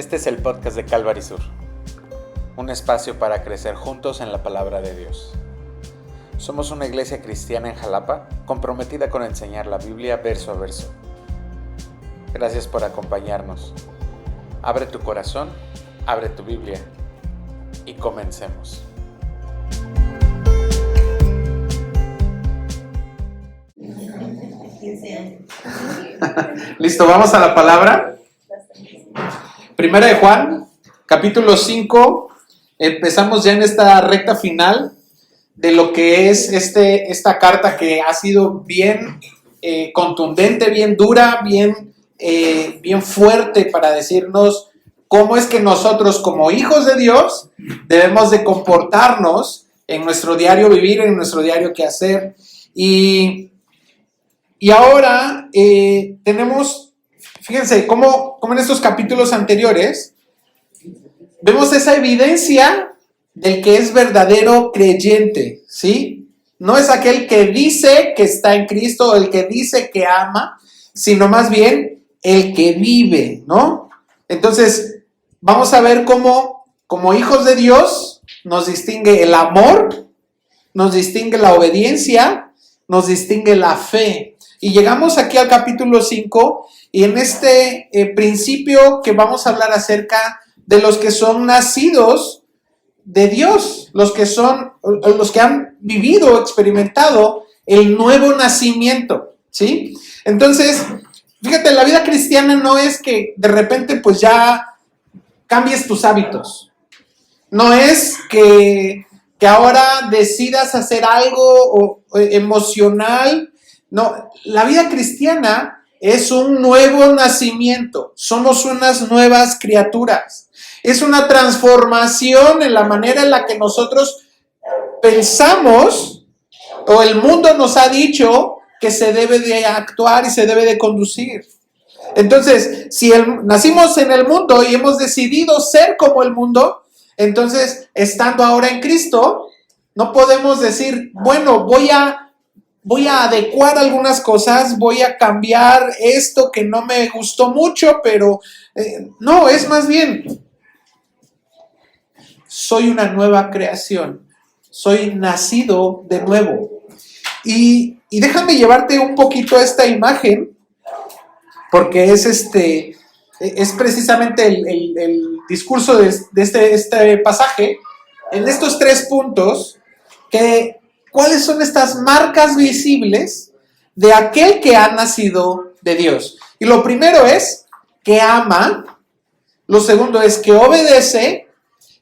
Este es el podcast de Calvary Sur, un espacio para crecer juntos en la palabra de Dios. Somos una iglesia cristiana en Jalapa, comprometida con enseñar la Biblia verso a verso. Gracias por acompañarnos. Abre tu corazón, abre tu Biblia y comencemos. Listo, vamos a la palabra. Primera de Juan, capítulo 5. Empezamos ya en esta recta final de lo que es esta carta que ha sido bien contundente, bien dura, bien fuerte para decirnos cómo es que nosotros como hijos de Dios debemos de comportarnos en nuestro diario vivir, en nuestro diario quehacer. Y ahora tenemos, fíjense, cómo en estos capítulos anteriores vemos esa evidencia del que es verdadero creyente, ¿sí? No es aquel que dice que está en Cristo o el que dice que ama, sino más bien el que vive, ¿no? Entonces, vamos a ver cómo, como hijos de Dios, nos distingue el amor, nos distingue la obediencia, nos distingue la fe. Y llegamos aquí al capítulo 5 y en este principio que vamos a hablar acerca de los que son nacidos de Dios, los que han vivido, experimentado el nuevo nacimiento, ¿sí? Entonces, fíjate, la vida cristiana no es que de repente pues ya cambies tus hábitos. No es que ahora decidas hacer algo emocional. No, la vida cristiana es un nuevo nacimiento. Somos unas nuevas criaturas. Es una transformación en la manera en la que nosotros pensamos o el mundo nos ha dicho que se debe de actuar y se debe de conducir. Entonces, si nacimos en el mundo y hemos decidido ser como el mundo, entonces, estando ahora en Cristo, no podemos decir, bueno, voy a adecuar algunas cosas, voy a cambiar esto que no me gustó mucho, pero no, es más bien, soy una nueva creación, soy nacido de nuevo. Y déjame llevarte un poquito a esta imagen, porque es precisamente el discurso de este pasaje, en estos 3 puntos, ¿cuáles son estas marcas visibles de aquel que ha nacido de Dios? Y lo primero es que ama, lo segundo es que obedece,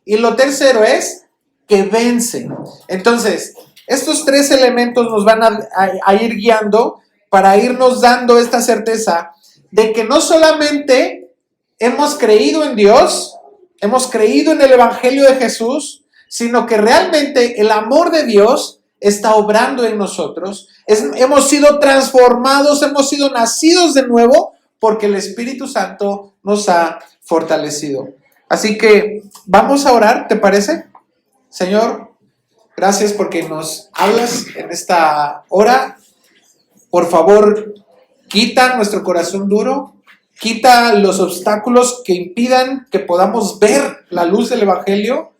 y lo tercero es que vence. Entonces, estos 3 elementos nos van a ir guiando para irnos dando esta certeza de que no solamente hemos creído en Dios, hemos creído en el Evangelio de Jesús, sino que realmente el amor de Dios está obrando en nosotros. Hemos sido transformados, hemos sido nacidos de nuevo porque el Espíritu Santo nos ha fortalecido. Así que vamos a orar, ¿te parece? Señor, gracias porque nos hablas en esta hora. Por favor, quita nuestro corazón duro, quita los obstáculos que impidan que podamos ver la luz del Evangelio.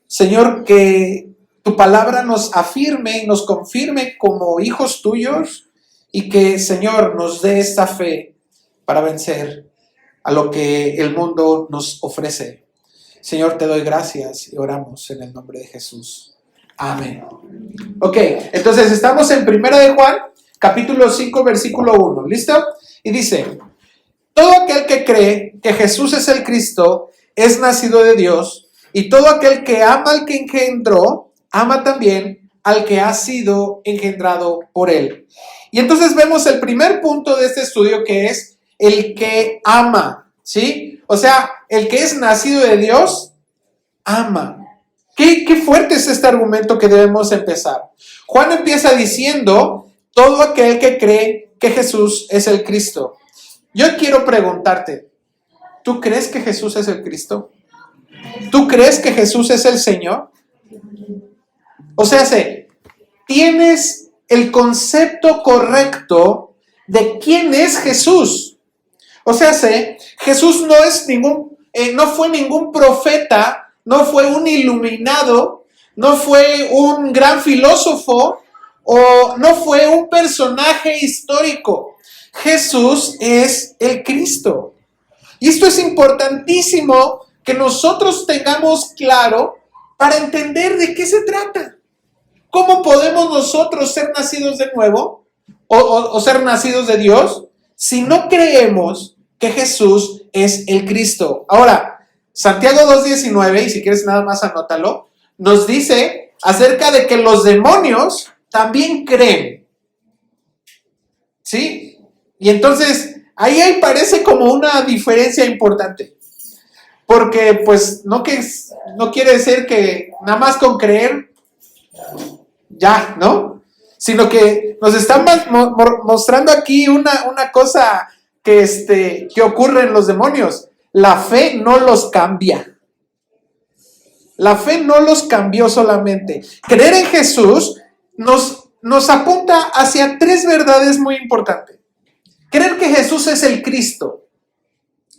Señor, que tu palabra nos afirme y nos confirme como hijos tuyos y que, Señor, nos dé esta fe para vencer a lo que el mundo nos ofrece. Señor, te doy gracias y oramos en el nombre de Jesús. Amén. Ok, entonces estamos en Primera de Juan, capítulo 5, versículo 1. ¿Listo? Y dice, todo aquel que cree que Jesús es el Cristo es nacido de Dios, y todo aquel que ama al que engendró, ama también al que ha sido engendrado por él. Y entonces vemos el primer punto de este estudio, que es el que ama, ¿sí? O sea, el que es nacido de Dios, ama. Qué fuerte es este argumento que debemos empezar. Juan empieza diciendo, todo aquel que cree que Jesús es el Cristo. Yo quiero preguntarte, ¿tú crees que Jesús es el Cristo? ¿Tú crees que Jesús es el Señor? O sea, ¿tienes el concepto correcto de quién es Jesús? O sea, Jesús no es ningún no fue ningún profeta, no fue un iluminado, no fue un gran filósofo o no fue un personaje histórico. Jesús es el Cristo. Y esto es importantísimo que nosotros tengamos claro para entender de qué se trata. ¿Cómo podemos nosotros ser nacidos de nuevo o ser nacidos de Dios si no creemos que Jesús es el Cristo? Ahora, Santiago 2:19, y si quieres nada más anótalo, nos dice acerca de que los demonios también creen. ¿Sí? Y entonces, ahí parece como una diferencia importante. Porque, pues, no quiere decir que nada más con creer, ya, ¿no? Sino que nos están mostrando aquí una cosa que ocurre en los demonios. La fe no los cambia. La fe no los cambió solamente. Creer en Jesús nos apunta hacia tres verdades muy importantes. Creer que Jesús es el Cristo.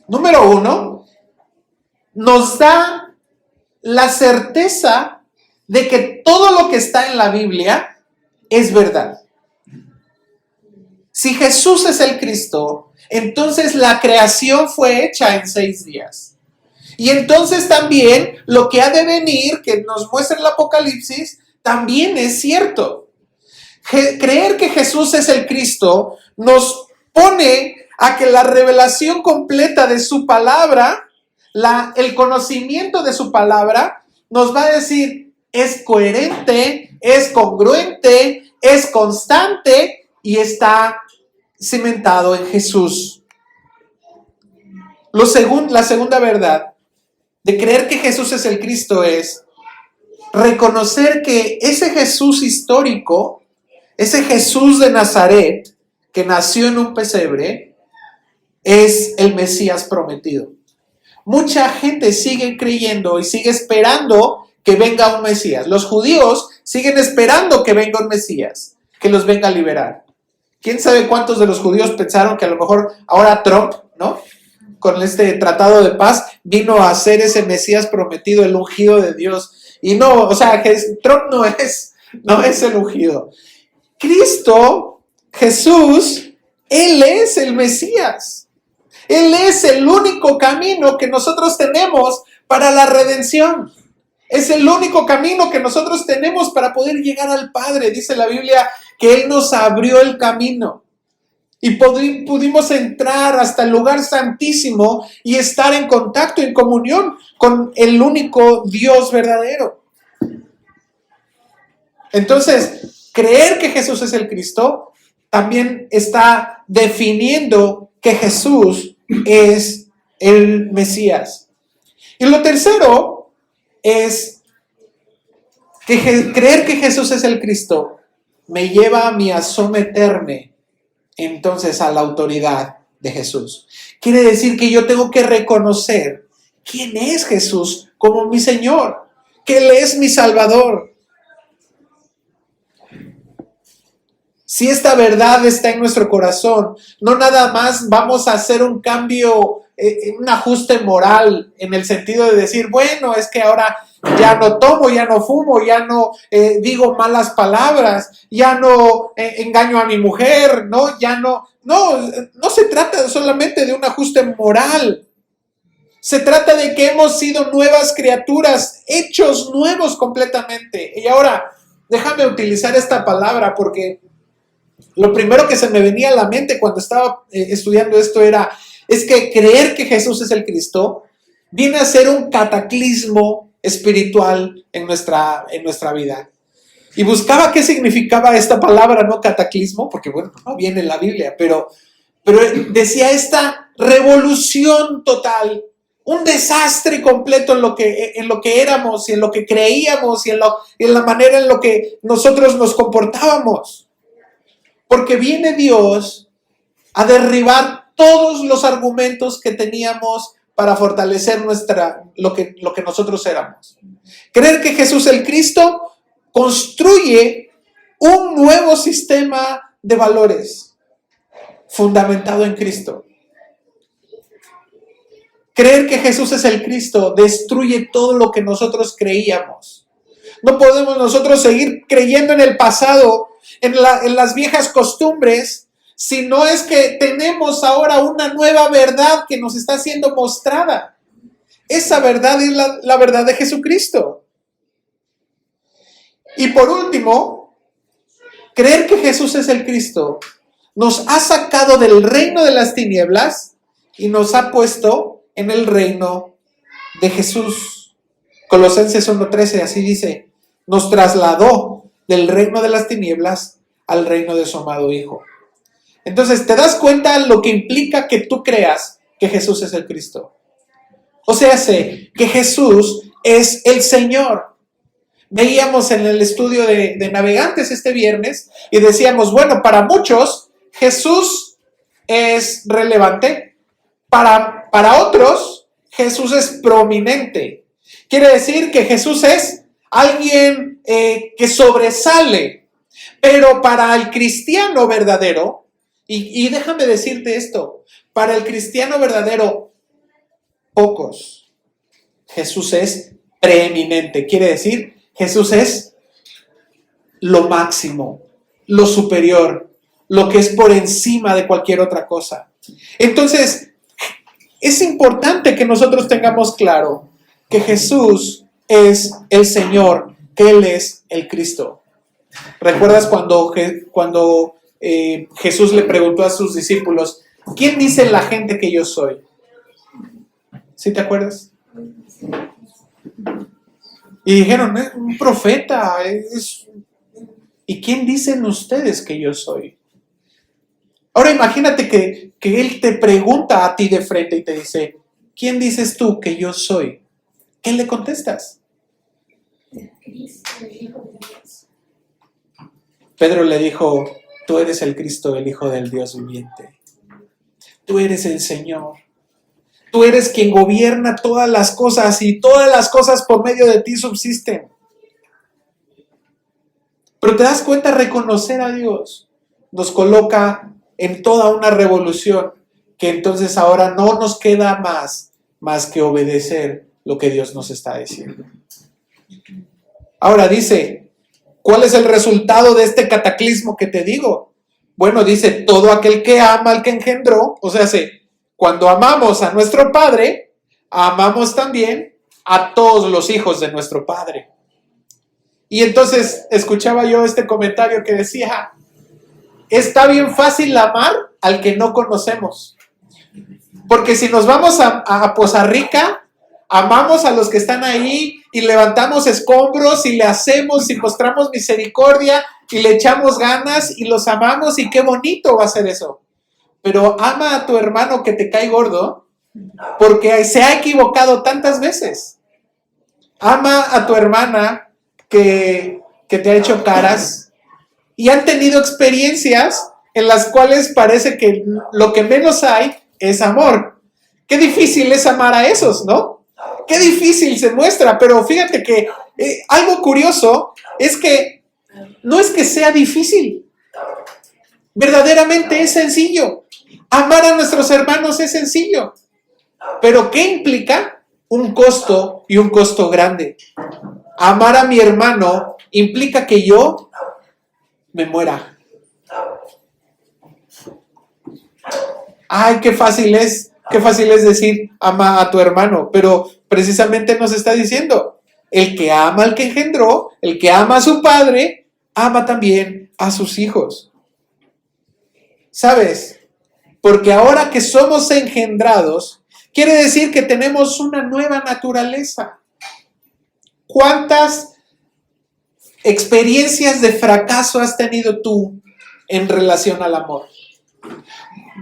Número uno, nos da la certeza de que todo lo que está en la Biblia es verdad. Si Jesús es el Cristo, entonces la creación fue hecha en 6 días. Y entonces también lo que ha de venir, que nos muestra el Apocalipsis, también es cierto. Creer que Jesús es el Cristo nos pone a que la revelación completa de su palabra, el conocimiento de su palabra, nos va a decir, es coherente, es congruente, es constante y está cimentado en Jesús. La segunda verdad de creer que Jesús es el Cristo es reconocer que ese Jesús histórico, ese Jesús de Nazaret, que nació en un pesebre, es el Mesías prometido. Mucha gente sigue creyendo y sigue esperando que venga un Mesías. Los judíos siguen esperando que venga un Mesías, que los venga a liberar. ¿Quién sabe cuántos de los judíos pensaron que a lo mejor ahora Trump, ¿no?, con este tratado de paz, vino a ser ese Mesías prometido, el ungido de Dios? Y no, o sea, Trump no es el ungido. Cristo, Jesús, Él es el Mesías. Él es el único camino que nosotros tenemos para la redención. Es el único camino que nosotros tenemos para poder llegar al Padre. Dice la Biblia que Él nos abrió el camino. Y pudimos entrar hasta el lugar santísimo y estar en contacto, en comunión con el único Dios verdadero. Entonces, creer que Jesús es el Cristo también está definiendo que Jesús es el Mesías. Y lo tercero es que creer que Jesús es el Cristo me lleva a mí a someterme entonces a la autoridad de Jesús. Quiere decir que yo tengo que reconocer quién es Jesús como mi Señor, que Él es mi Salvador. Si esta verdad está en nuestro corazón, no nada más vamos a hacer un cambio, un ajuste moral en el sentido de decir, bueno, es que ahora ya no tomo, ya no fumo, ya no digo malas palabras, ya no engaño a mi mujer, ¿no? No se trata solamente de un ajuste moral. Se trata de que hemos sido nuevas criaturas, hechos nuevos completamente. Y ahora, déjame utilizar esta palabra porque lo primero que se me venía a la mente cuando estaba estudiando esto es que creer que Jesús es el Cristo viene a ser un cataclismo espiritual en nuestra vida. Y buscaba qué significaba esta palabra, no cataclismo, porque bueno, no viene en la Biblia, pero decía esta revolución total, un desastre completo en lo que éramos y en lo que creíamos y en la manera en lo que nosotros nos comportábamos. Porque viene Dios a derribar todos los argumentos que teníamos para fortalecer lo que nosotros éramos. Creer que Jesús el Cristo construye un nuevo sistema de valores fundamentado en Cristo. Creer que Jesús es el Cristo destruye todo lo que nosotros creíamos. No podemos nosotros seguir creyendo en el pasado, en las viejas costumbres, si no es que tenemos ahora una nueva verdad que nos está siendo mostrada. Esa verdad es la verdad de Jesucristo. Y por último, creer que Jesús es el Cristo nos ha sacado del reino de las tinieblas y nos ha puesto en el reino de Jesús. Colosenses 1:13, así dice, nos trasladó del reino de las tinieblas al reino de su amado Hijo. Entonces, ¿te das cuenta lo que implica que tú creas que Jesús es el Cristo? O sea, sé que Jesús es el Señor. Veíamos en el estudio de navegantes este viernes y decíamos, bueno, para muchos Jesús es relevante, para otros Jesús es prominente. Quiere decir que Jesús es alguien que sobresale, pero para el cristiano verdadero, y déjame decirte esto, para el cristiano verdadero, pocos. Jesús es preeminente, quiere decir, Jesús es lo máximo, lo superior, lo que es por encima de cualquier otra cosa. Entonces, es importante que nosotros tengamos claro que Jesús es el Señor, que Él es el Cristo. ¿Recuerdas cuando Jesús le preguntó a sus discípulos, ¿quién dice la gente que yo soy? ¿Sí te acuerdas? Y dijeron, un profeta. ¿Y quién dicen ustedes que yo soy? Ahora imagínate que Él te pregunta a ti de frente y te dice, ¿quién dices tú que yo soy? ¿Qué le contestas? Pedro le dijo, tú eres el Cristo, el Hijo del Dios viviente. Tú eres el Señor. Tú eres quien gobierna todas las cosas y todas las cosas por medio de ti subsisten. Pero te das cuenta, reconocer a Dios nos coloca en toda una revolución que entonces ahora no nos queda más que obedecer lo que Dios nos está diciendo. Ahora dice, ¿cuál es el resultado de este cataclismo que te digo? Bueno, dice, todo aquel que ama al que engendró, o sea, cuando amamos a nuestro Padre, amamos también a todos los hijos de nuestro Padre. Y entonces escuchaba yo este comentario que decía, está bien fácil amar al que no conocemos. Porque si nos vamos a Poza Rica, amamos a los que están ahí y levantamos escombros y le hacemos y mostramos misericordia y le echamos ganas y los amamos y qué bonito va a ser eso. Pero ama a tu hermano que te cae gordo porque se ha equivocado tantas veces. Ama a tu hermana que te ha hecho caras y han tenido experiencias en las cuales parece que lo que menos hay es amor. Qué difícil es amar a esos, ¿no? Qué difícil se muestra, pero fíjate que algo curioso es que no es que sea difícil, verdaderamente es sencillo. Amar a nuestros hermanos es sencillo, pero ¿qué implica? Un costo y un costo grande. Amar a mi hermano implica que yo me muera. Ay, qué fácil es decir ama a tu hermano, pero precisamente nos está diciendo, el que ama al que engendró, el que ama a su padre, ama también a sus hijos. ¿Sabes? Porque ahora que somos engendrados, quiere decir que tenemos una nueva naturaleza. ¿Cuántas experiencias de fracaso has tenido tú en relación al amor?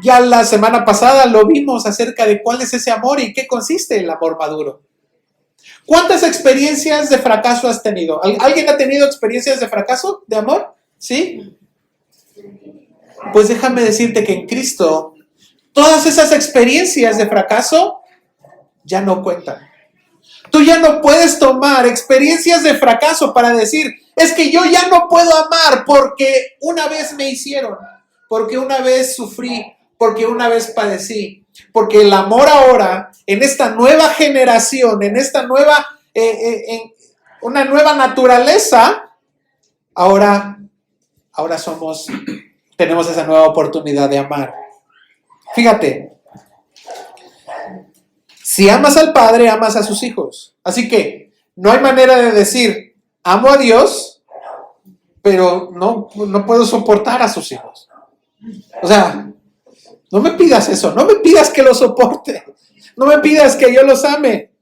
Ya la semana pasada lo vimos acerca de cuál es ese amor y qué consiste el amor maduro. ¿Cuántas experiencias de fracaso has tenido? ¿Alguien ha tenido experiencias de fracaso, de amor? ¿Sí? Pues déjame decirte que en Cristo todas esas experiencias de fracaso ya no cuentan. Tú ya no puedes tomar experiencias de fracaso para decir, es que yo ya no puedo amar porque una vez me hicieron, porque una vez sufrí, porque una vez padecí, Porque el amor ahora, en esta nueva generación, en esta nueva, una nueva naturaleza, ahora tenemos esa nueva oportunidad de amar. Fíjate, si amas al Padre, amas a sus hijos. Así que no hay manera de decir, amo a Dios, pero no puedo soportar a sus hijos. O sea, no me pidas eso, no me pidas que los soporte, no me pidas que yo los ame,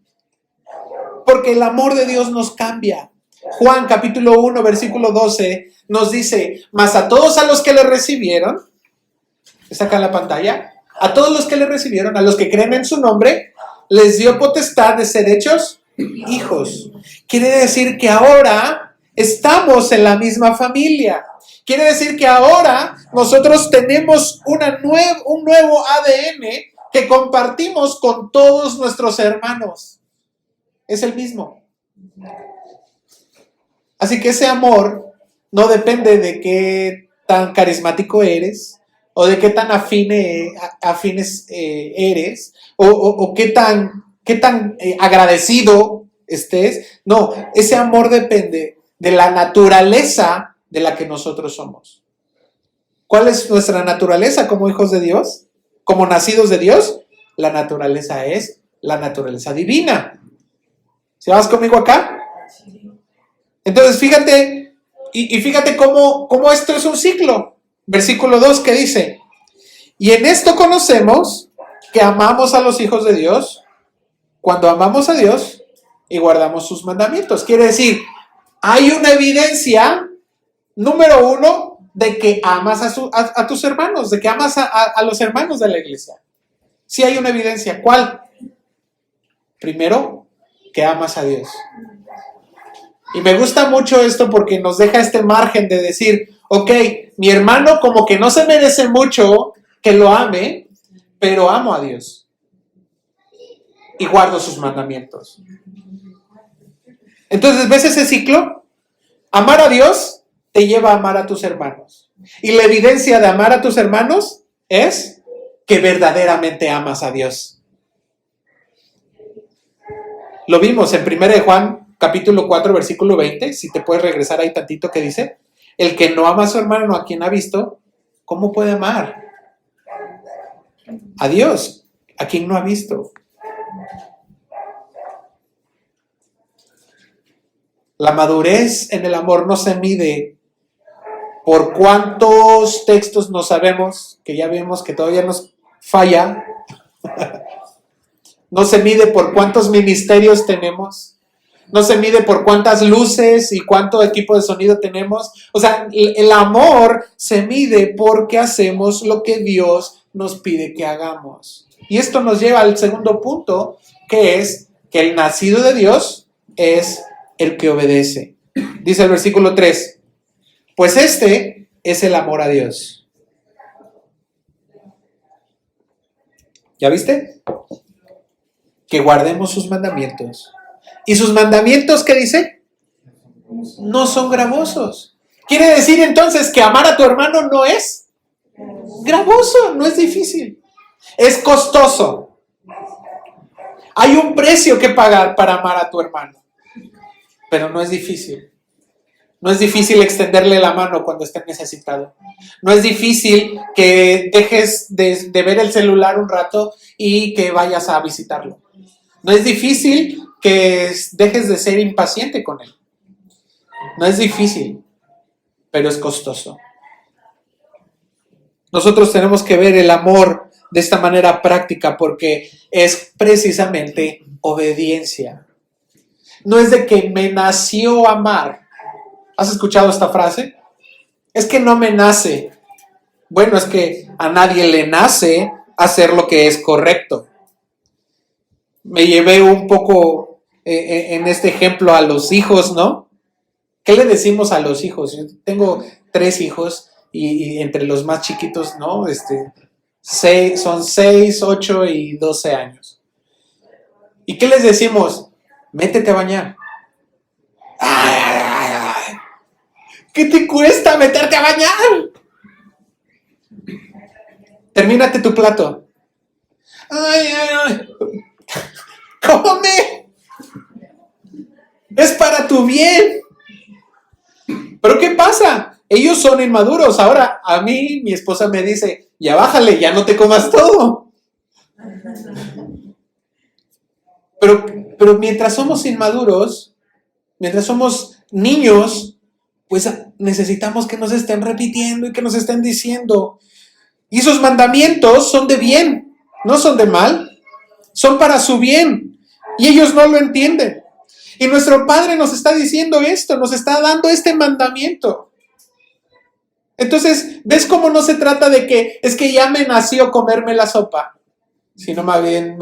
porque el amor de Dios nos cambia. Juan capítulo 1, versículo 12 nos dice, mas a todos a los que le recibieron, está acá en la pantalla, a todos los que le recibieron, a los que creen en su nombre, les dio potestad de ser hechos hijos. Quiere decir que ahora estamos en la misma familia. Quiere decir que ahora nosotros tenemos un nuevo ADN que compartimos con todos nuestros hermanos. Es el mismo. Así que ese amor no depende de qué tan carismático eres, o de qué tan afines eres, o qué tan agradecido estés. No, ese amor depende de la naturaleza de la que nosotros somos. ¿Cuál es nuestra naturaleza como hijos de Dios? Como nacidos de Dios, la naturaleza es la naturaleza divina. ¿Sí vas conmigo acá? Entonces fíjate, y fíjate cómo esto es un ciclo. Versículo 2 que dice, y en esto conocemos que amamos a los hijos de Dios, cuando amamos a Dios y guardamos sus mandamientos. Quiere decir, hay una evidencia, número 1, de que amas a tus hermanos, de que amas a los hermanos de la iglesia. Sí hay una evidencia. ¿Cuál? Primero, que amas a Dios. Y me gusta mucho esto porque nos deja este margen de decir, ok, mi hermano como que no se merece mucho que lo ame, pero amo a Dios y guardo sus mandamientos. Entonces, ¿ves ese ciclo? Amar a Dios te lleva a amar a tus hermanos. Y la evidencia de amar a tus hermanos es que verdaderamente amas a Dios. Lo vimos en 1 de Juan, capítulo 4, versículo 20. Si te puedes regresar ahí tantito, que dice, el que no ama a su hermano, a quien ha visto, ¿cómo puede amar a Dios, a quien no ha visto? La madurez en el amor no se mide por cuántos textos no sabemos, que ya vemos que todavía nos falla. No se mide por cuántos ministerios tenemos. No se mide por cuántas luces y cuánto equipo de sonido tenemos. O sea, el amor se mide porque hacemos lo que Dios nos pide que hagamos. Y esto nos lleva al segundo punto, que es que el nacido de Dios es el que obedece. Dice el versículo 3, pues este es el amor a Dios. ¿Ya viste? Que guardemos sus mandamientos. ¿Y sus mandamientos qué dice? No son gravosos. Quiere decir entonces que amar a tu hermano no es gravoso, no es difícil. Es costoso. Hay un precio que pagar para amar a tu hermano. Pero no es difícil. No es difícil extenderle la mano cuando esté necesitado. No es difícil que dejes de ver el celular un rato y que vayas a visitarlo. No es difícil que dejes de ser impaciente con él. No es difícil, pero es costoso. Nosotros tenemos que ver el amor de esta manera práctica porque es precisamente obediencia. No es de que me nació amar. ¿Has escuchado esta frase? Es que no me nace. Bueno, es que a nadie le nace hacer lo que es correcto. Me llevé un poco en este ejemplo a los hijos, ¿no? ¿Qué le decimos a los hijos? Yo tengo 3 hijos y entre los más chiquitos, ¿no? Son 6, 8 y 12 años. ¿Y qué les decimos? Métete a bañar. ¡Ay! ¿Qué te cuesta meterte a bañar? Termínate tu plato. Ay, ay, ay. Come. Es para tu bien. Pero ¿qué pasa? Ellos son inmaduros. Ahora, a mí, mi esposa me dice, ya bájale, ya no te comas todo. Pero mientras somos inmaduros, mientras somos niños, pues necesitamos que nos estén repitiendo y que nos estén diciendo. Y esos mandamientos son de bien, no son de mal, son para su bien. Y ellos no lo entienden. Y nuestro Padre nos está diciendo esto, nos está dando este mandamiento. Entonces, ¿ves cómo no se trata de que es que ya me nació comerme la sopa? Sino más bien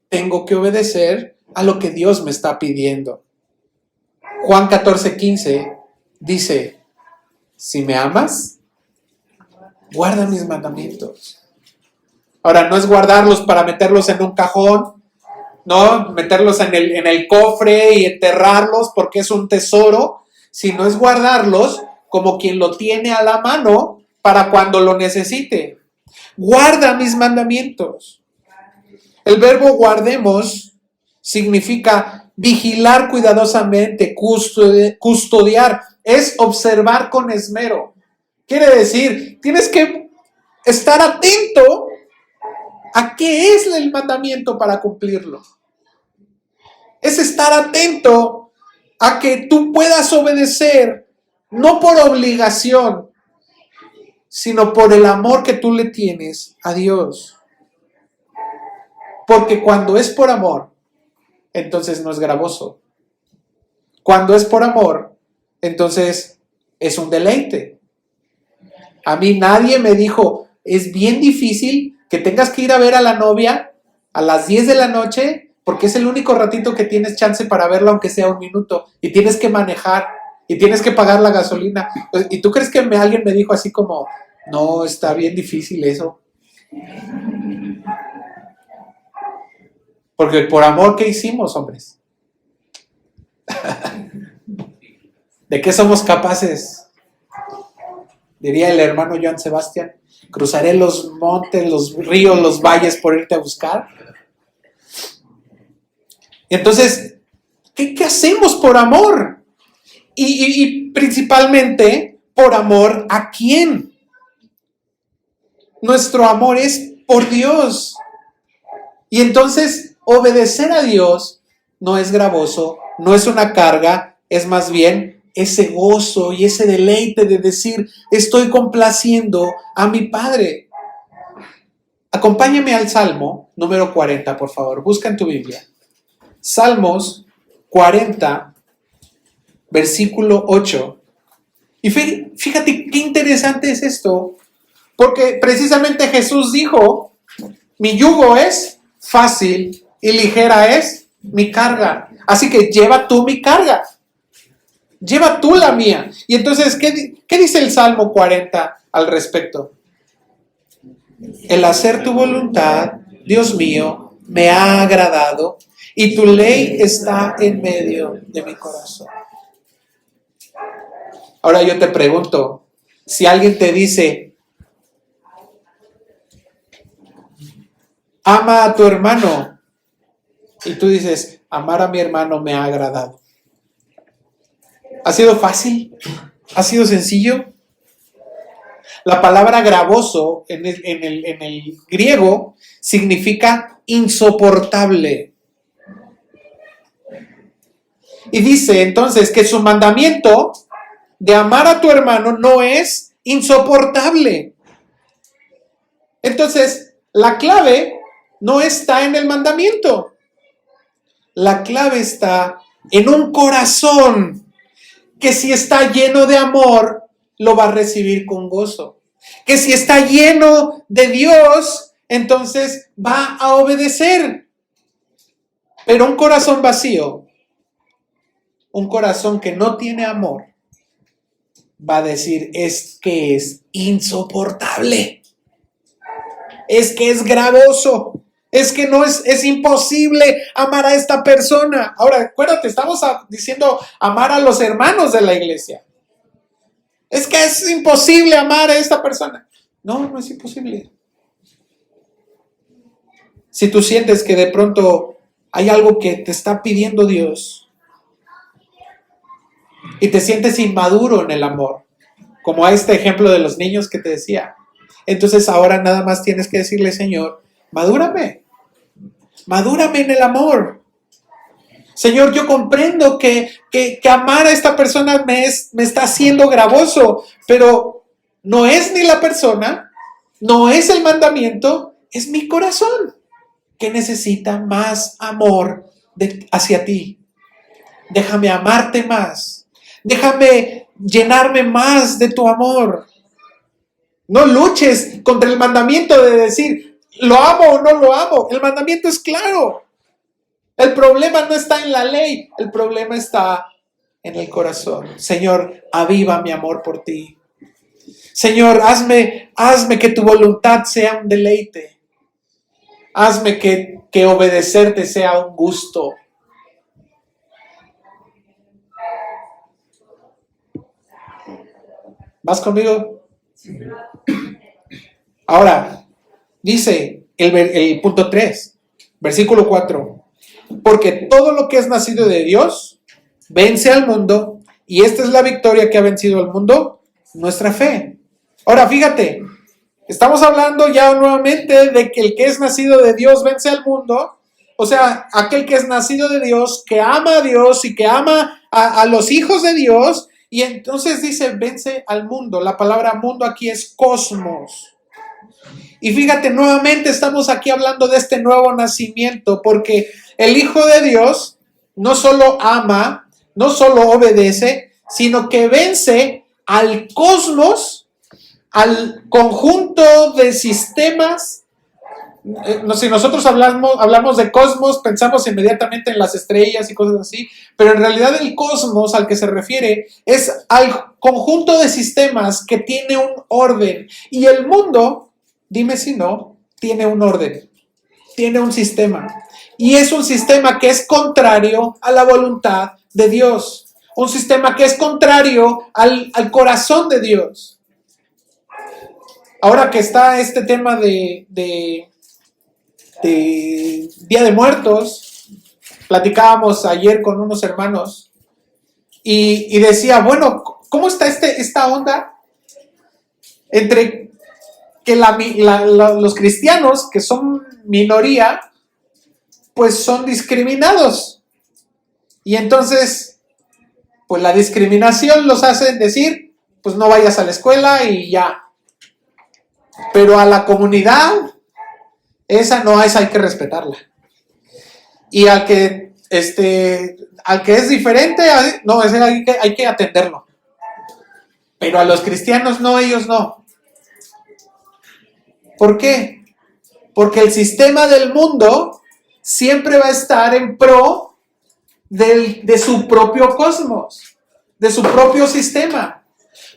tengo que obedecer a lo que Dios me está pidiendo. Juan 14:15 dice, si me amas, guarda mis mandamientos. Ahora, no es guardarlos para meterlos en un cajón, no meterlos en el cofre y enterrarlos porque es un tesoro, sino es guardarlos como quien lo tiene a la mano para cuando lo necesite. Guarda mis mandamientos. El verbo guardemos significa vigilar cuidadosamente, custodiar, es observar con esmero. Quiere decir, tienes que estar atento a qué es el mandamiento para cumplirlo. Es estar atento a que tú puedas obedecer, no por obligación, sino por el amor que tú le tienes a Dios. Porque cuando es por amor, entonces no es gravoso. Cuando es por amor, entonces es un deleite. A mí nadie me dijo, es bien difícil que tengas que ir a ver a la novia a las 10 de la noche, porque es el único ratito que tienes chance para verla, aunque sea un minuto, y tienes que manejar, y tienes que pagar la gasolina. ¿Y tú crees que alguien me dijo así como, no, está bien difícil eso? Porque por amor, ¿qué hicimos, hombres? ¿De qué somos capaces? Diría el hermano Joan Sebastián, cruzaré los montes, los ríos, los valles por irte a buscar. Entonces, ¿qué hacemos por amor? Y principalmente, por amor ¿a quién? Nuestro amor es por Dios. Y entonces, obedecer a Dios no es gravoso, no es una carga, es más bien ese gozo y ese deleite de decir, estoy complaciendo a mi Padre. Acompáñame al Salmo número 40, por favor. Busca en tu Biblia. Salmos 40, versículo 8. Y fíjate qué interesante es esto, porque precisamente Jesús dijo, mi yugo es fácil y ligera es mi carga. Así que lleva tú mi carga. Lleva tú la mía. Y entonces, ¿qué dice el Salmo 40 al respecto? El hacer tu voluntad, Dios mío, me ha agradado y tu ley está en medio de mi corazón. Ahora yo te pregunto, si alguien te dice, ama a tu hermano, y tú dices, amar a mi hermano me ha agradado. ¿Ha sido fácil? ¿Ha sido sencillo? La palabra gravoso en el griego significa insoportable. Y dice entonces que su mandamiento de amar a tu hermano no es insoportable. Entonces, la clave no está en el mandamiento. La clave está en un corazón que si está lleno de amor, lo va a recibir con gozo. Que si está lleno de Dios, entonces va a obedecer. Pero un corazón vacío, un corazón que no tiene amor, va a decir, es que es insoportable. Es que es gravoso. Es que no es imposible amar a esta persona. Ahora, acuérdate, estamos diciendo amar a los hermanos de la iglesia. Es que es imposible amar a esta persona. No, no es imposible. Si tú sientes que de pronto hay algo que te está pidiendo Dios y te sientes inmaduro en el amor, como a este ejemplo de los niños que te decía, entonces ahora nada más tienes que decirle, Señor, madúrame en el amor. Señor, yo comprendo que amar a esta persona me está haciendo gravoso, pero no es ni la persona, no es el mandamiento, es mi corazón que necesita más amor hacia ti. Déjame amarte más. Déjame llenarme más de tu amor. No luches contra el mandamiento de decir, ¿lo amo o no lo amo? El mandamiento es claro. El problema no está en la ley, el problema está en el corazón. Señor, aviva mi amor por ti. Señor, hazme que tu voluntad sea un deleite. Hazme que obedecerte sea un gusto. ¿Vas conmigo? Ahora, dice el punto 3, versículo 4. Porque todo lo que es nacido de Dios vence al mundo, y esta es la victoria que ha vencido al mundo, nuestra fe. Ahora, fíjate, estamos hablando ya nuevamente de que el que es nacido de Dios vence al mundo. O sea, aquel que es nacido de Dios, que ama a Dios y que ama a los hijos de Dios. Y entonces dice, vence al mundo. La palabra mundo aquí es cosmos. Y fíjate, nuevamente estamos aquí hablando de este nuevo nacimiento, porque el Hijo de Dios no solo ama, no solo obedece, sino que vence al cosmos, al conjunto de sistemas. Si nosotros hablamos de cosmos, pensamos inmediatamente en las estrellas y cosas así, pero en realidad el cosmos al que se refiere es al conjunto de sistemas que tiene un orden. Y el mundo, dime si no, tiene un orden, tiene un sistema. Y es un sistema que es contrario a la voluntad de Dios. Un sistema que es contrario al corazón de Dios. Ahora que está este tema de Día de Muertos, platicábamos ayer con unos hermanos y decía, bueno, ¿cómo está esta onda entre que los cristianos, que son minoría, pues son discriminados? Y entonces, pues la discriminación los hace decir, pues no vayas a la escuela y ya. Pero a la comunidad, esa hay que respetarla. Y al que es diferente, no, ese hay que atenderlo. Pero a los cristianos no, ellos no. ¿Por qué? Porque el sistema del mundo siempre va a estar en pro de su propio cosmos, de su propio sistema.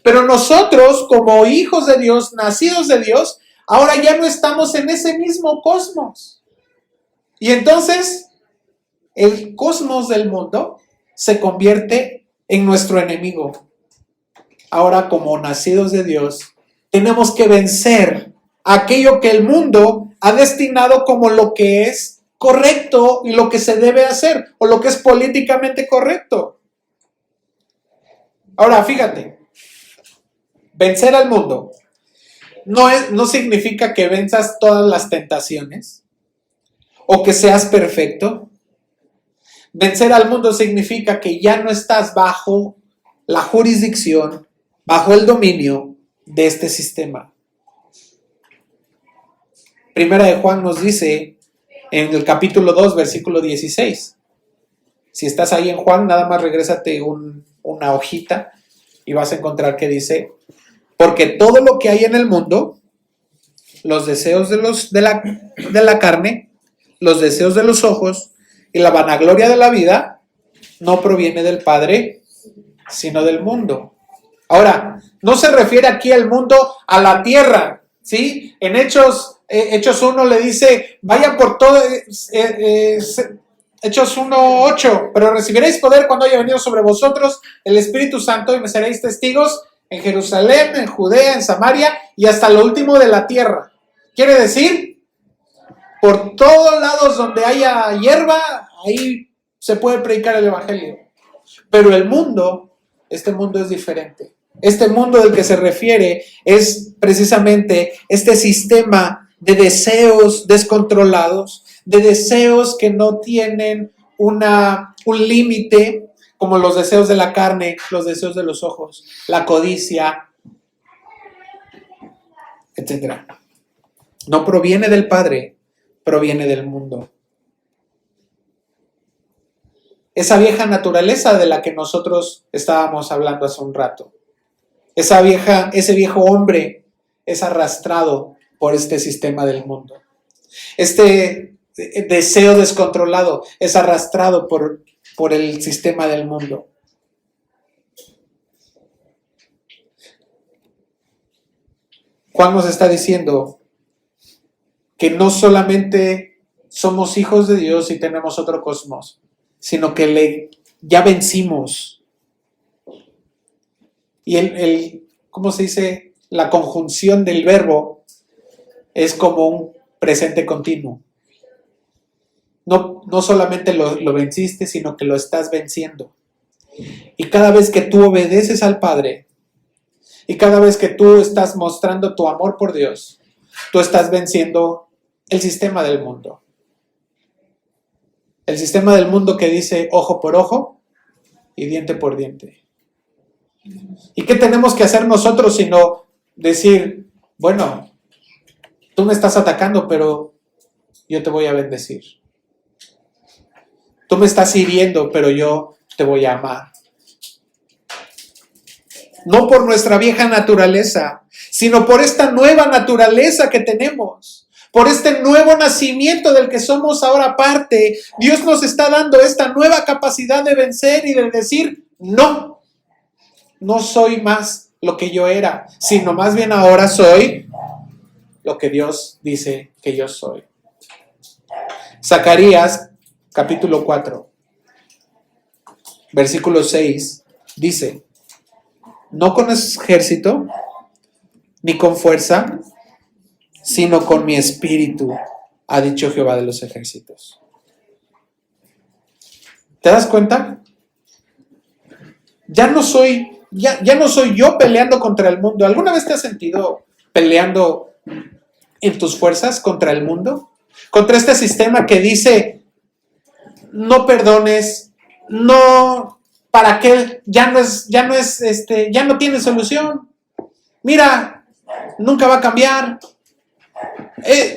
Pero nosotros, como hijos de Dios, nacidos de Dios, ahora ya no estamos en ese mismo cosmos. Y entonces, el cosmos del mundo se convierte en nuestro enemigo. Ahora, como nacidos de Dios, tenemos que vencer aquello que el mundo ha destinado como lo que es correcto y lo que se debe hacer, o lo que es políticamente correcto. Ahora, fíjate, vencer al mundo no significa que venzas todas las tentaciones o que seas perfecto. Vencer al mundo significa que ya no estás bajo la jurisdicción, bajo el dominio de este sistema. Primera de Juan nos dice en el capítulo 2, versículo 16. Si estás ahí en Juan, nada más regrésate una hojita y vas a encontrar que dice: porque todo lo que hay en el mundo, los deseos de la carne, los deseos de los ojos y la vanagloria de la vida, no proviene del Padre, sino del mundo. Ahora, no se refiere aquí al mundo a la tierra, ¿sí? En Hechos 1 le dice, vayan por todo, Hechos 1:8, pero recibiréis poder cuando haya venido sobre vosotros el Espíritu Santo y me seréis testigos en Jerusalén, en Judea, en Samaria y hasta lo último de la tierra. Quiere decir, Por todos lados donde haya hierba, ahí se puede predicar el evangelio. Pero el mundo, este mundo es diferente. Este mundo del que se refiere es precisamente este sistema de deseos descontrolados, de deseos que no tienen un límite, como los deseos de la carne, los deseos de los ojos, la codicia, etc. No proviene del Padre, proviene del mundo. Esa vieja naturaleza de la que nosotros estábamos hablando hace un rato. Ese viejo hombre es arrastrado por este sistema del mundo. Este deseo descontrolado es arrastrado por el sistema del mundo. Juan nos está diciendo que no solamente somos hijos de Dios y tenemos otro cosmos, sino que ya vencimos. Y ¿cómo se dice? La conjunción del verbo es como un presente continuo. No solamente lo venciste, sino que lo estás venciendo. Y cada vez que tú obedeces al Padre, y cada vez que tú estás mostrando tu amor por Dios, tú estás venciendo el sistema del mundo. El sistema del mundo que dice ojo por ojo y diente por diente. ¿Y qué tenemos que hacer nosotros sino decir, bueno, tú me estás atacando, pero yo te voy a bendecir? Tú me estás hiriendo, pero yo te voy a amar. No por nuestra vieja naturaleza, sino por esta nueva naturaleza que tenemos. Por este nuevo nacimiento del que somos ahora parte. Dios nos está dando esta nueva capacidad de vencer y de decir, no soy más lo que yo era, sino más bien ahora soy lo que Dios dice que yo soy. Zacarías capítulo 4, versículo 6, dice, no con ejército, ni con fuerza, sino con mi espíritu, ha dicho Jehová de los ejércitos. ¿Te das cuenta? Ya no soy yo peleando contra el mundo. ¿Alguna vez te has sentido peleando en tus fuerzas contra el mundo? Contra este sistema que dice, no perdones, no, ¿para qué? Ya no tiene solución. Mira, nunca va a cambiar.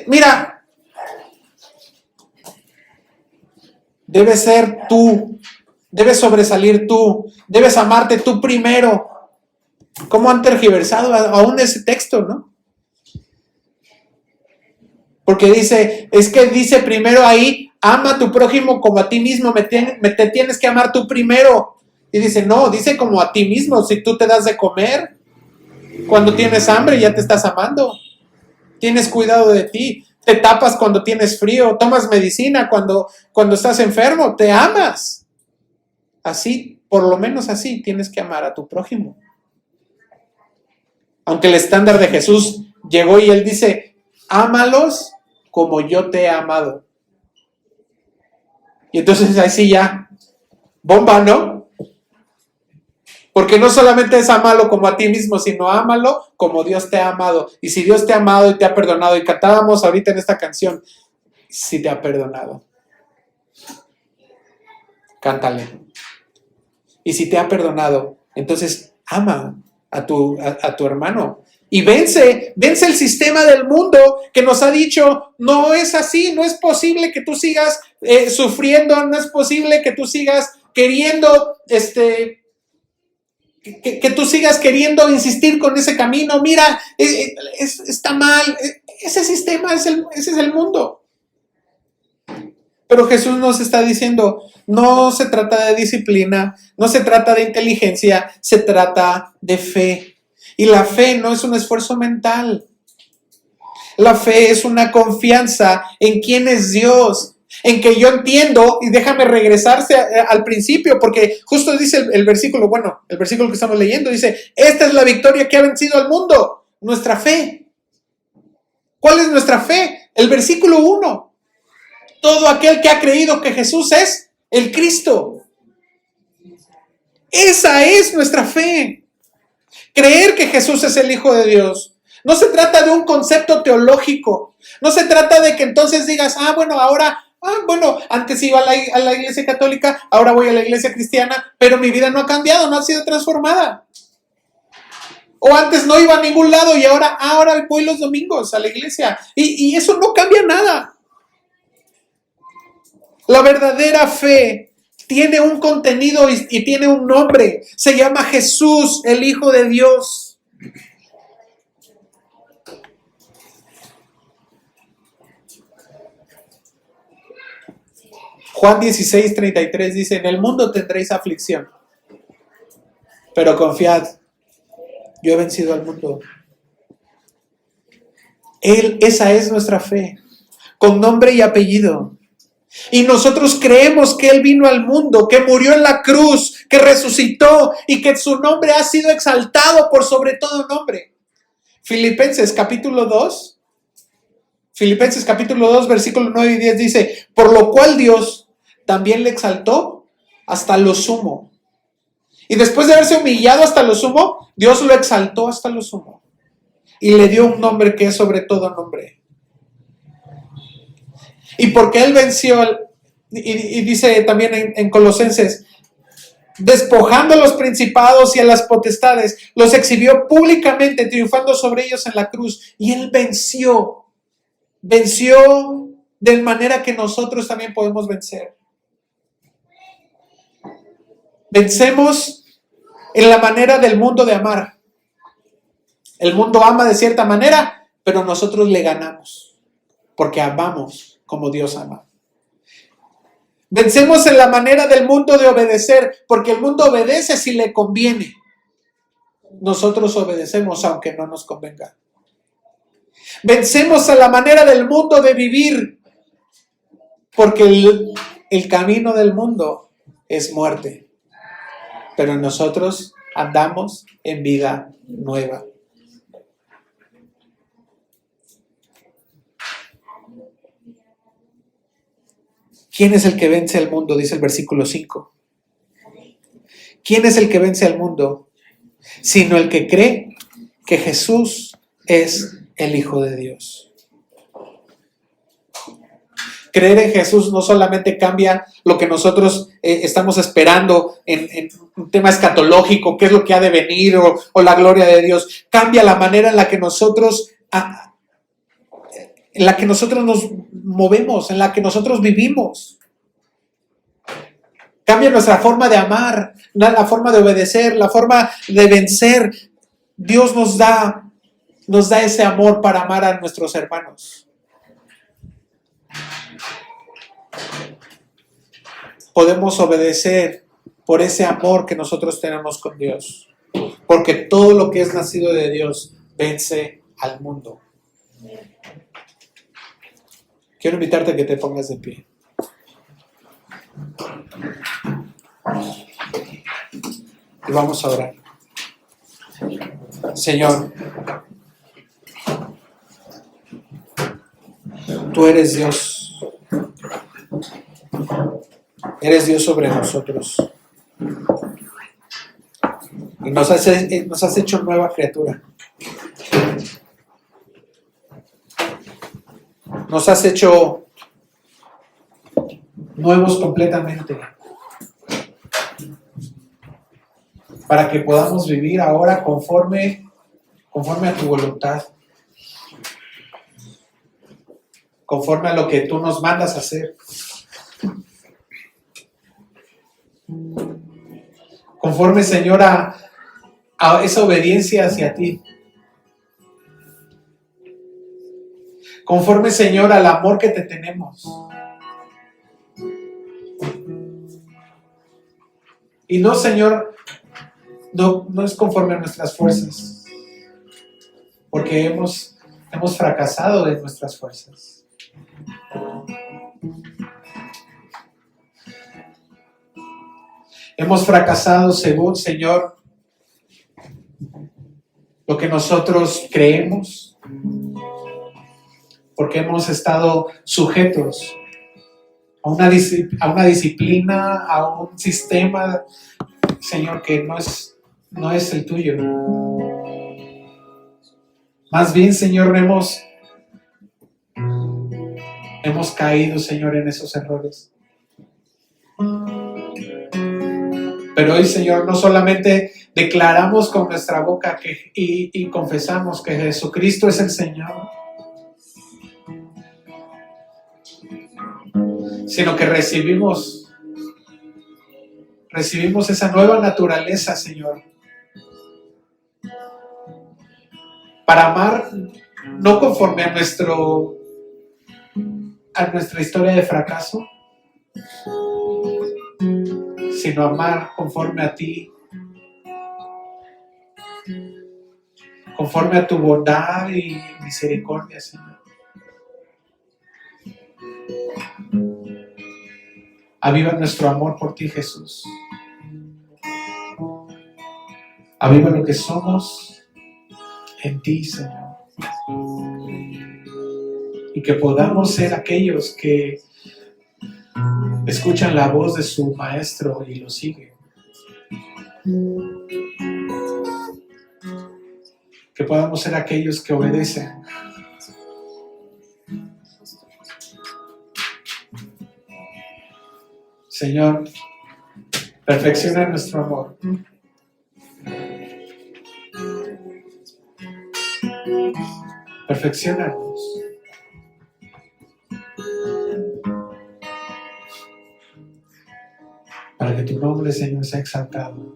Mira, debes ser tú. Debes sobresalir tú, debes amarte tú primero. ¿Cómo han tergiversado aún ese texto, no? Porque dice primero ahí, ama a tu prójimo como a ti mismo, te tienes que amar tú primero. Y dice, no, dice como a ti mismo, si tú te das de comer, cuando tienes hambre ya te estás amando. Tienes cuidado de ti, te tapas cuando tienes frío, tomas medicina cuando estás enfermo, te amas. Así, por lo menos así, tienes que amar a tu prójimo. Aunque el estándar de Jesús llegó y Él dice, ámalos como yo te he amado. Y entonces ahí sí ya, bomba, ¿no? Porque no solamente es amarlo como a ti mismo, sino ámalo como Dios te ha amado. Y si Dios te ha amado y te ha perdonado, y cantábamos ahorita en esta canción, si te ha perdonado, cántale. Y si te ha perdonado, entonces ama a tu hermano. Y vence el sistema del mundo que nos ha dicho, no es así, no es posible que tú sigas sufriendo, no es posible que tú sigas queriendo, que tú sigas queriendo insistir con ese camino. Mira, está mal. Ese sistema, ese es el mundo. Pero Jesús nos está diciendo, no se trata de disciplina, no se trata de inteligencia, se trata de fe. Y la fe no es un esfuerzo mental. La fe es una confianza en quién es Dios, en que yo entiendo, y déjame regresarse al principio, porque justo dice el versículo que estamos leyendo, dice, esta es la victoria que ha vencido al mundo, nuestra fe. ¿Cuál es nuestra fe? El versículo 1. todo aquel que ha creído que Jesús es el Cristo. Esa es nuestra fe. Creer que Jesús es el Hijo de Dios. No se trata de un concepto teológico. No se trata de que entonces digas, antes iba a la iglesia católica, ahora voy a la iglesia cristiana, pero mi vida no ha cambiado, no ha sido transformada. O antes no iba a ningún lado y ahora voy los domingos a la iglesia. Y eso no cambia nada. La verdadera fe tiene un contenido y tiene un nombre. Se llama Jesús, el Hijo de Dios. Juan 16:33 dice, en el mundo tendréis aflicción, pero confiad, yo he vencido al mundo. Esa es nuestra fe, con nombre y apellido. Y nosotros creemos que Él vino al mundo, que murió en la cruz, que resucitó y que su nombre ha sido exaltado por sobre todo nombre. Filipenses capítulo 2, versículos 9 y 10 dice, por lo cual Dios también le exaltó hasta lo sumo. Y después de haberse humillado hasta lo sumo, Dios lo exaltó hasta lo sumo. Y le dio un nombre que es sobre todo nombre. Y porque Él venció, y dice también en Colosenses, despojando a los principados y a las potestades, los exhibió públicamente, triunfando sobre ellos en la cruz. Y Él venció de manera que nosotros también podemos vencer. Vencemos en la manera del mundo de amar. El mundo ama de cierta manera, pero nosotros le ganamos, porque amamos como Dios ama. Vencemos en la manera del mundo de obedecer, porque el mundo obedece si le conviene. Nosotros obedecemos aunque no nos convenga. Vencemos en la manera del mundo de vivir, porque el camino del mundo es muerte, pero nosotros andamos en vida nueva. ¿Quién es el que vence al mundo? Dice el versículo 5. ¿Quién es el que vence al mundo? Sino el que cree que Jesús es el Hijo de Dios. Creer en Jesús no solamente cambia lo que nosotros estamos esperando en un tema escatológico, qué es lo que ha de venir o la gloria de Dios. Cambia la manera en la que nosotros nos movemos, en la que nosotros vivimos. Cambia nuestra forma de amar, la forma de obedecer, la forma de vencer. Dios nos da ese amor para amar a nuestros hermanos. Podemos obedecer por ese amor que nosotros tenemos con Dios, porque todo lo que es nacido de Dios vence al mundo. Quiero invitarte a que te pongas de pie. Y vamos a orar. Señor, tú eres Dios. Eres Dios sobre nosotros. Y nos has hecho nueva criatura. Nos has hecho nuevos completamente. Para que podamos vivir ahora conforme a tu voluntad. Conforme a lo que tú nos mandas a hacer. Conforme, Señor, a esa obediencia hacia ti. Conforme, Señor, al amor que te tenemos. Y no, Señor, no es conforme a nuestras fuerzas. Porque hemos fracasado en nuestras fuerzas. Hemos fracasado según, Señor, lo que nosotros creemos, porque hemos estado sujetos a una disciplina, a un sistema, Señor, que no es el tuyo. Más bien, Señor, hemos caído, Señor, en esos errores. Pero hoy, Señor, no solamente declaramos con nuestra boca y confesamos que Jesucristo es el Señor, sino que recibimos esa nueva naturaleza, Señor, para amar no conforme a nuestra historia de fracaso, sino amar conforme a ti, conforme a tu bondad y misericordia, Señor. Aviva nuestro amor por ti, Jesús. Aviva lo que somos en ti, Señor. Y que podamos ser aquellos que escuchan la voz de su maestro y lo siguen. Que podamos ser aquellos que obedecen. Señor, perfecciona nuestro amor. Perfecciónanos. Para que tu nombre, Señor, sea exaltado.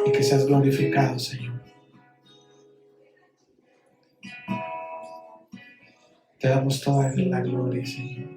Y que seas glorificado, Señor. Te damos toda la gloria, Señor.